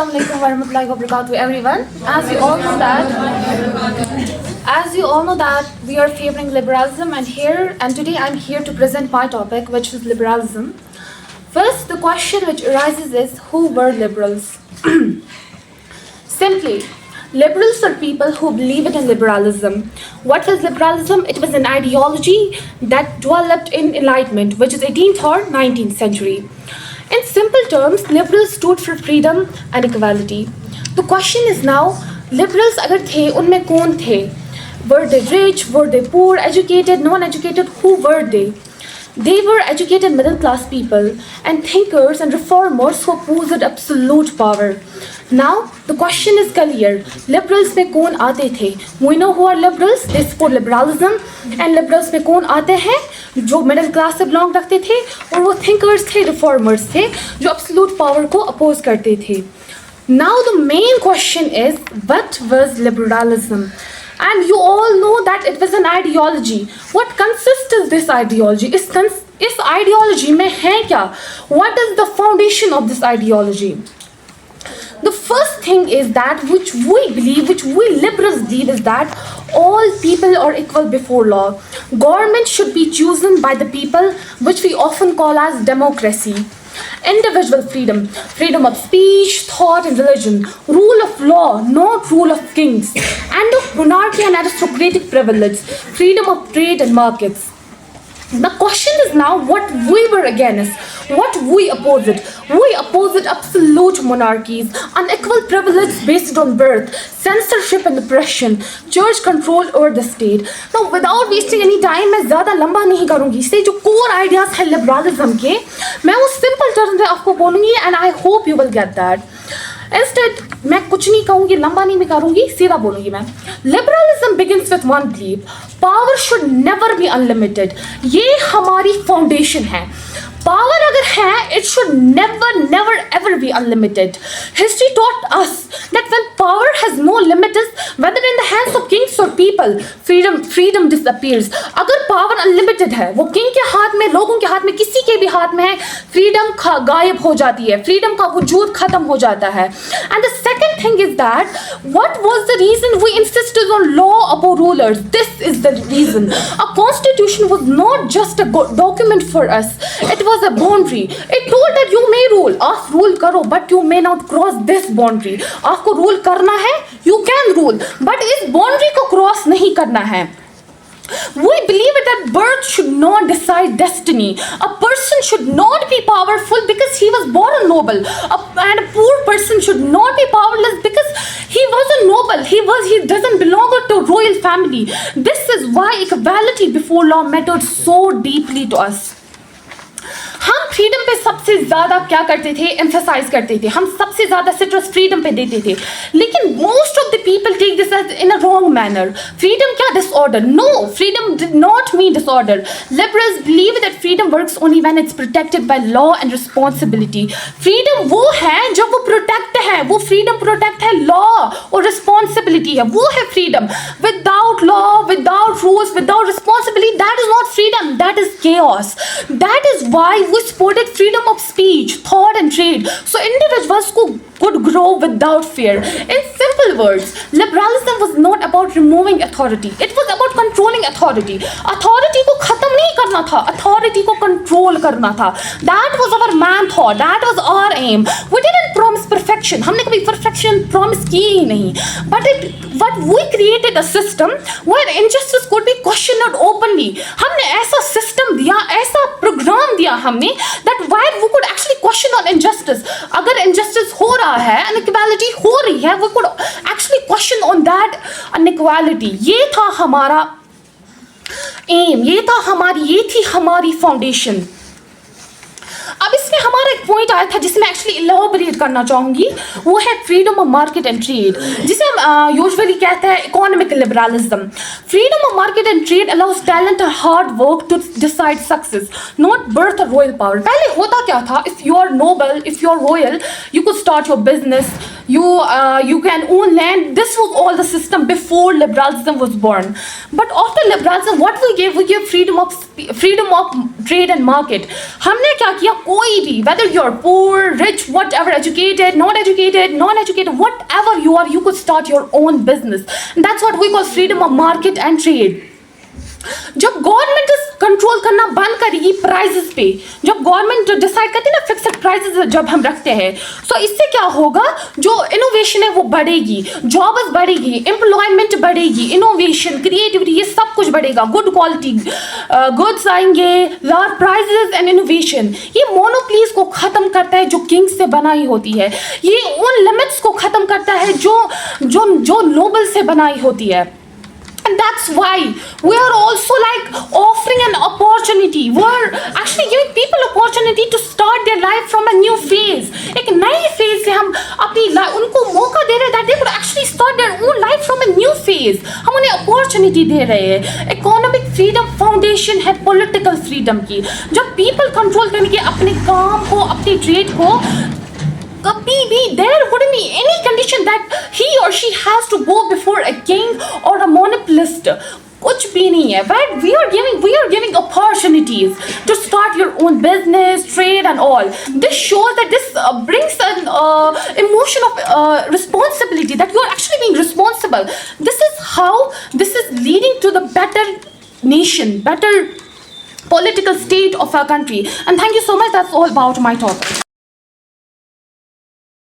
Assalamualaikum warahmatullahi wabarakatuh everyone. As you all know that we are favoring liberalism and today I'm here to present my topic, which is liberalism. First, the question which arises is, who were liberals? Simply, liberals are people who believe in liberalism. What was liberalism? It was an ideology that developed in Enlightenment, which is 18th or 19th century. In simple terms, liberals stood for freedom and equality. The question is now, liberals अगर थे, उनमें कौन थे? Were they rich? Were they poor? Educated? Non-educated? Who were they? They were educated middle-class people and thinkers and reformers who opposed absolute power. Now, the question is clear. Liberals में कौन आते थे? We know who are liberals. They support liberalism. And liberals में कौन आते हैं? जो middle class से belong रखते थे और वो thinkers थे, reformers थे, जो absolute power को oppose करते थे. Now, the main question is, what was liberalism? And you all know that it was an ideology. What consists of this ideology? इस ideology में है क्या? What is the foundation of this ideology? The first thing is that which we liberals believe is that all people are equal before law. Government should be chosen by the people, which we often call as democracy. Individual freedom, freedom of speech, thought and religion, rule of law, not rule of kings, end of monarchy and aristocratic privilege, freedom of trade and markets. The question is now what we were against, what we opposed. We opposed absolute monarchies, unequal privilege based on birth, censorship and oppression, church control over the state. Now, without wasting any time, मैं ज़्यादा लंबा नहीं करूँगी. इससे जो core ideas है liberalism के, मैं वो simple terms में आपको बोलूँगी and I hope you will get that. Instead, मैं कुछ नहीं कहूँगी, लंबा नहीं करूँगी, सीधा बोलूँगी मैं. Liberalism begins with one belief: power should never be unlimited. ये हमारी foundation है. Power अगर है, it should never ever be unlimited. History taught us that when power has no limits, whether in the hands of kings or people, freedom disappears. अगर power unlimited है, वो king के हाथ में, लोगों के हाथ में, किसी के भी हाथ में है, freedom गायब हो जाती है, freedom का वजूद खत्म हो जाता है. And the second thing is that what was the reason we insisted on law above rulers? This is the reason. A constitution was not just a document for us. It was a boundary. It told that you may rule. आप rule करो, but you may not cross this boundary. आपको rule करना है, you can rule, but इस boundary को cross नहीं करना है. We believe that birth should not decide destiny. A person should not be powerful because he was born noble. And a poor person should not be powerless because he wasn't noble. He doesn't belong to royal family. This is why equality before law mattered so deeply to us. हम freedom पे सबसे ज़्यादा क्या करते थे, emphasise करते थे. हम सबसे ज़्यादा सिट्रस फ्रीडम पे देते थे. लेकिन most of the people take this as in a wrong manner. Freedom क्या disorder? No, freedom did not mean disorder. Liberals believe that freedom works only when it's protected by law and responsibility. Freedom वो है जब वो protect है, वो freedom protect है law और responsibility है, वो है freedom. Without law, without rules, without responsibility, that is not freedom, that is chaos. That is why we supported freedom of speech, thought and trade, so individuals could grow without fear. In simple words, liberalism was not about removing authority. It was about controlling authority. Authority को खत्म नहीं करना था, authority को control करना था. That was our main thought. That was our aim. We didn't promise perfection. हमने कभी perfection promise की ही नहीं. But we created a system where injustice could be questioned openly. हमने ऐसा system दिया, ऐसा program दिया हमने that where we could actually question on injustice. अगर injustice हो रहा है, inequality हो रही है, we could actually question on that inequality. ये था हमारा aim, ये थी हमारी foundation. अब इसमें हमारा एक पॉइंट आया था जिसे मैं एक्चुअली इलैबोरेट करना चाहूँगी, वो है freedom of market and trade, जिसे हम यूजुअली कहते हैं economic liberalism. Freedom of market and trade allows talent और hard work to decide success, not birth और रॉयल पावर. पहले होता क्या था, if you are noble, if you are royal, you could start your business, you can own land. This was all the system before liberalism was born. But after liberalism, what we gave freedom of trade and market. हमने क्या किया, कोई भी, whether you're poor, rich, whatever, educated, not educated, non-educated, whatever you are, you could start your own business. And that's what we call freedom of market and trade. जब government control करना बंद करेगी prices पे, जब government decide करती है ना fixed prices जब हम रखते हैं, तो इससे क्या होगा, जो इनोवेशन है वो बढ़ेगी, जॉब्स बढ़ेगी, एम्प्लॉयमेंट बढ़ेगी, इनोवेशन, क्रिएटिविटी, ये सब कुछ बढ़ेगा, गुड क्वालिटी गुड्स आएंगे, लोअर प्राइसेस एंड इनोवेशन. ये मोनोपोलीज को खत्म करता है जो किंग्स से बनाई होती है, ये उन लिमिट्स को खत्म करता है जो नोबल से बनाई होती है. And that's why we are also like offering an opportunity. We're actually giving people opportunity to start their life from a new phase. एक नई phase से हम अपनी उनको मौका दे रहे हैं that they could actually start their own life from a new phase. हम उन्हें opportunity दे रहे हैं. Economic freedom foundation है political freedom की. जब people control करेंगे अपने काम को, अपनी trade को, कभी भी there wouldn't be any condition that he or she has to go before a king or a monopolist. कुछ भी नहीं है. But we are giving opportunities to start your own business, trade and all. This shows that this brings an emotion of responsibility, that you are actually being responsible. This is leading to the better nation, better political state of our country. And thank you so much. That's all about my talk.